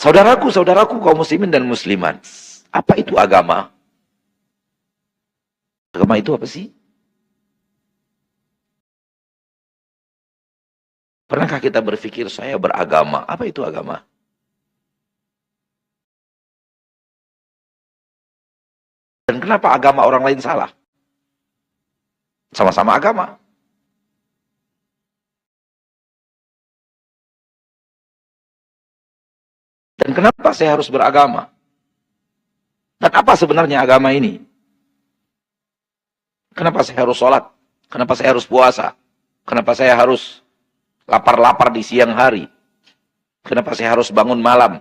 Saudaraku, saudaraku kaum muslimin dan muslimat. Apa itu agama? Agama itu apa sih? Pernahkah kita berpikir saya beragama? Apa itu agama? Dan kenapa agama orang lain salah? Sama-sama agama. Dan kenapa saya harus beragama? Dan apa sebenarnya agama ini? Kenapa saya harus sholat? Kenapa saya harus puasa? Kenapa saya harus lapar-lapar di siang hari? Kenapa saya harus bangun malam?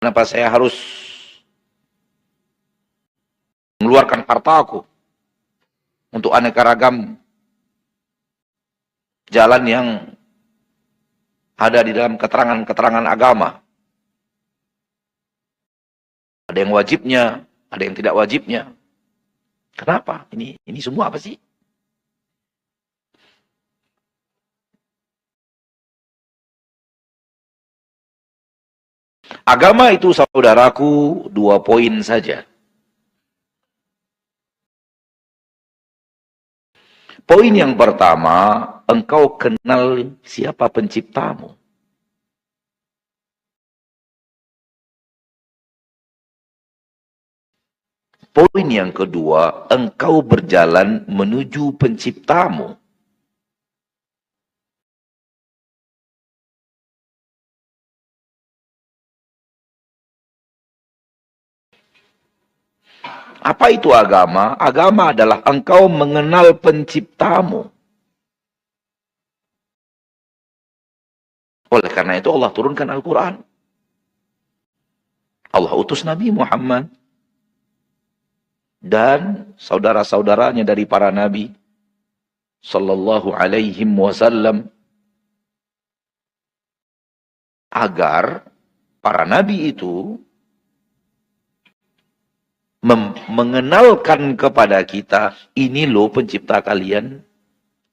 Kenapa saya harus mengeluarkan hartaku untuk aneka ragam jalan yang ada di dalam keterangan-keterangan agama? Ada yang wajibnya, ada yang tidak wajibnya. Kenapa? Ini semua apa sih? Agama itu, saudaraku, 2 poin saja. Poin yang pertama, engkau kenal siapa penciptamu. Poin yang kedua, engkau berjalan menuju penciptamu. Apa itu agama? Agama adalah engkau mengenal penciptamu. Oleh karena itu Allah turunkan Al-Quran. Allah utus Nabi Muhammad. Dan saudara-saudaranya dari para Nabi. Sallallahu alaihi wasallam. Agar para Nabi itu mengenalkan kepada kita, ini loh pencipta kalian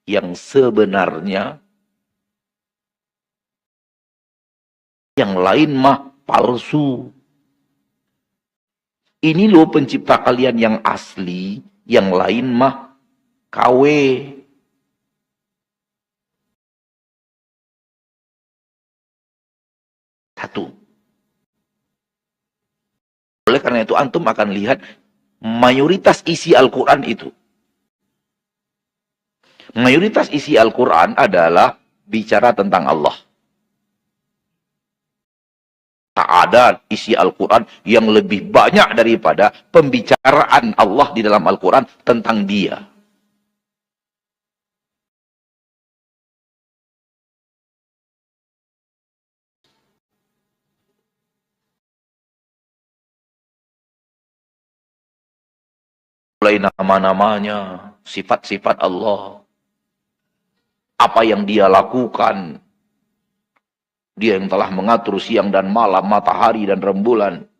yang sebenarnya, yang lain mah palsu. Ini loh pencipta kalian yang asli, yang lain mah KW. Satu. Oleh karena itu antum akan lihat mayoritas isi Al-Quran itu. Mayoritas isi Al-Quran adalah bicara tentang Allah. Tak ada isi Al-Quran yang lebih banyak daripada pembicaraan Allah di dalam Al-Quran tentang Dia. Mulai nama-namanya, sifat-sifat Allah. Apa yang Dia lakukan. Dia yang telah mengatur siang dan malam, matahari dan rembulan.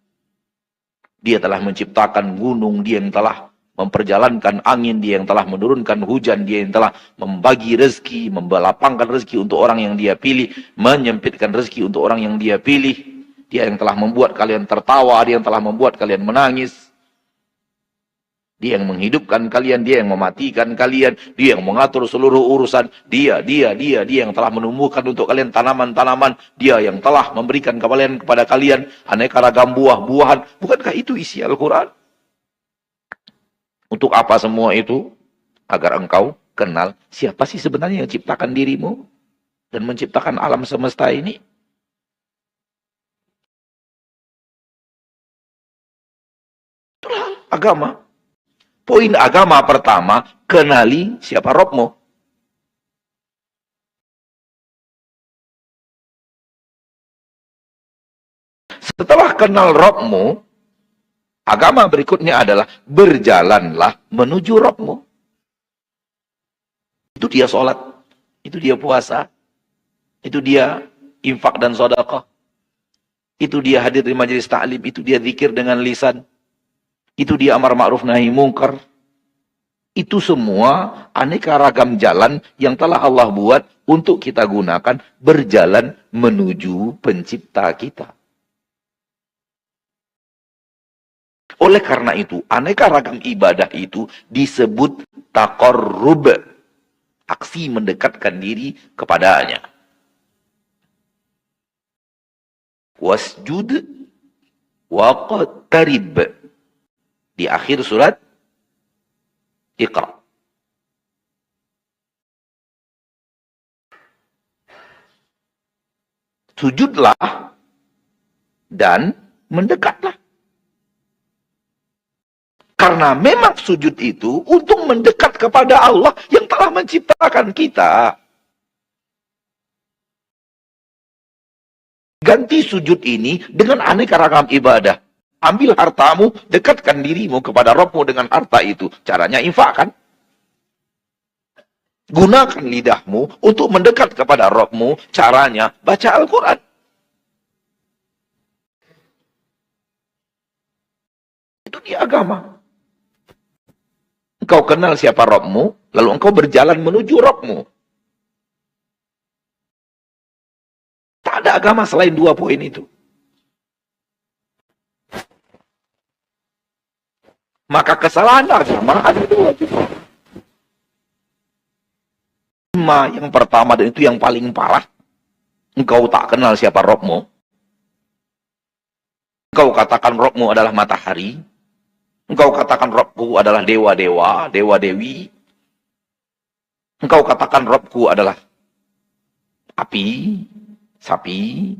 Dia telah menciptakan gunung, dia yang telah memperjalankan angin, dia yang telah menurunkan hujan, dia yang telah membagi rezeki, melapangkan rezeki untuk orang yang dia pilih, menyempitkan rezeki untuk orang yang dia pilih. Dia yang telah membuat kalian tertawa, dia yang telah membuat kalian menangis. Dia yang menghidupkan kalian, dia yang mematikan kalian, dia yang mengatur seluruh urusan, dia yang telah menumbuhkan untuk kalian tanaman-tanaman, dia yang telah memberikan kepada kalian aneka ragam buah-buahan. Bukankah itu isi Al-Quran? Untuk apa semua itu? Agar engkau kenal siapa sih sebenarnya yang ciptakan dirimu dan menciptakan alam semesta ini. Itulah agama. Poin agama pertama, kenali siapa Robmu. Setelah kenal Robmu, agama berikutnya adalah berjalanlah menuju Robmu. Itu dia sholat, itu dia puasa, itu dia infak dan sedekah, itu dia hadir di majelis ta'lim, itu dia zikir dengan lisan. Itu dia amar ma'ruf nahi mungkar. Itu semua aneka ragam jalan yang telah Allah buat untuk kita gunakan berjalan menuju pencipta kita. Oleh karena itu, aneka ragam ibadah itu disebut taqarrub, aksi mendekatkan diri kepadanya. Wasjud waqtarib. Di akhir surat Iqra. Sujudlah dan mendekatlah. Karena memang sujud itu untuk mendekat kepada Allah yang telah menciptakan kita. Ganti sujud ini dengan aneka ragam ibadah. Ambil hartamu, dekatkan dirimu kepada Rabbmu dengan harta itu. Caranya infak kan? Gunakan lidahmu untuk mendekat kepada Rabbmu. Caranya baca Al-Quran. Itu di agama. Engkau kenal siapa Rabbmu, lalu engkau berjalan menuju Rabbmu. Tak ada agama selain dua poin itu. Maka kesalahan agama ada dua juga. Yang pertama dan itu yang paling parah. Engkau tak kenal siapa Rabbmu. Engkau katakan Rabbmu adalah matahari. Engkau katakan Rabbku adalah dewa-dewa, dewa-dewi. Engkau katakan Rabbku adalah api, sapi.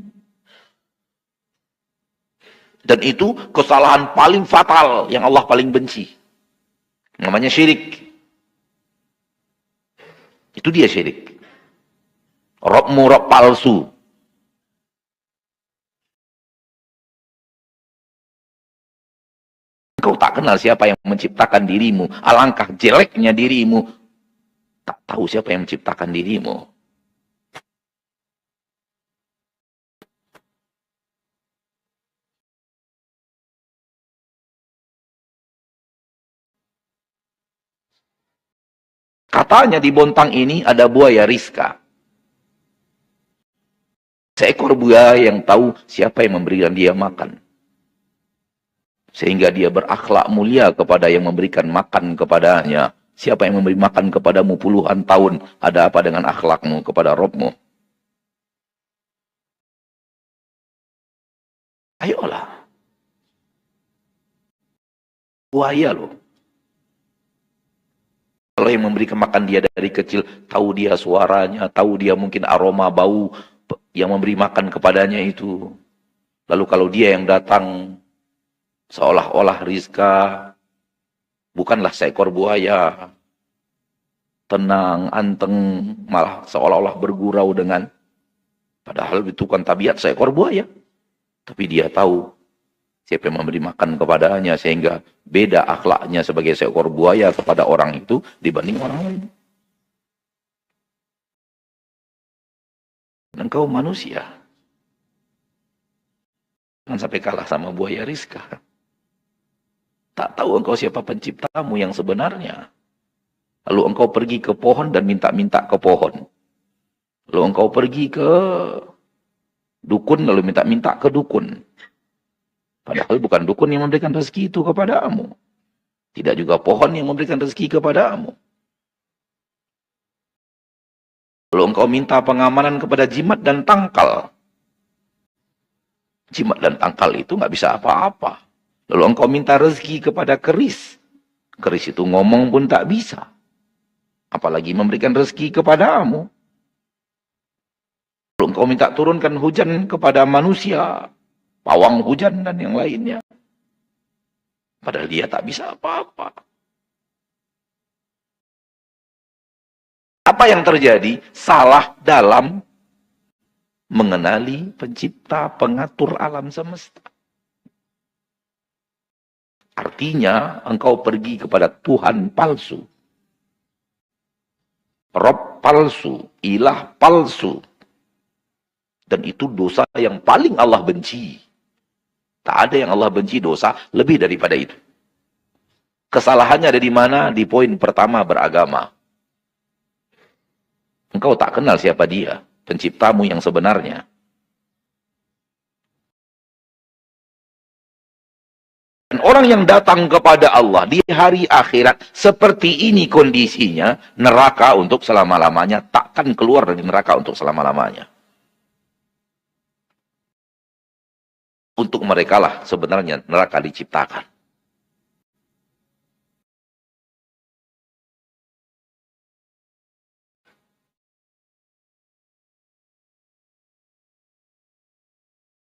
Dan itu kesalahan paling fatal yang Allah paling benci. Namanya syirik. Itu dia syirik. Rabbmu Rabb palsu. Engkau tak kenal siapa yang menciptakan dirimu. Alangkah jeleknya dirimu. Tak tahu siapa yang menciptakan dirimu. Katanya di Bontang ini ada buaya Rizka. Seekor buaya yang tahu siapa yang memberikan dia makan. Sehingga dia berakhlak mulia kepada yang memberikan makan kepadanya. Siapa yang memberi makan kepadamu puluhan tahun, ada apa dengan akhlakmu kepada Rabbmu? Ayolah. Buaya loh. Kalau yang memberikan makan dia dari kecil, tahu dia suaranya, tahu dia mungkin aroma bau yang memberi makan kepadanya itu. Lalu kalau dia yang datang, seolah-olah Rizka bukanlah seekor buaya. Tenang, anteng, malah seolah-olah bergurau dengan. Padahal itu kan tabiat seekor buaya. Tapi dia tahu siapa yang memberi makan kepadanya sehingga beda akhlaknya sebagai seekor buaya kepada orang itu dibanding orang lain. Dan engkau manusia. Jangan sampai kalah sama buaya Rizka. Tak tahu engkau siapa penciptamu yang sebenarnya. Lalu engkau pergi ke pohon dan minta-minta ke pohon. Lalu engkau pergi ke dukun lalu minta-minta ke dukun. Padahal bukan dukun yang memberikan rezeki itu kepadamu. Tidak juga pohon yang memberikan rezeki kepadamu. Lalu engkau minta pengamanan kepada jimat dan tangkal. Jimat dan tangkal itu nggak bisa apa-apa. Lalu engkau minta rezeki kepada keris. Keris itu ngomong pun tak bisa. Apalagi memberikan rezeki kepadamu. Lalu engkau minta turunkan hujan kepada manusia. Pawang hujan dan yang lainnya. Padahal dia tak bisa apa-apa. Apa yang terjadi? Salah dalam mengenali pencipta, pengatur alam semesta. Artinya engkau pergi kepada Tuhan palsu. Rob palsu, ilah palsu. Dan itu dosa yang paling Allah benci. Tak ada yang Allah benci dosa lebih daripada itu. Kesalahannya ada di mana? Di poin pertama, beragama. Engkau tak kenal siapa dia, penciptamu yang sebenarnya. Dan orang yang datang kepada Allah di hari akhirat, seperti ini kondisinya, neraka untuk selama-lamanya, takkan keluar dari neraka untuk selama-lamanya. Untuk mereka lah sebenarnya neraka diciptakan.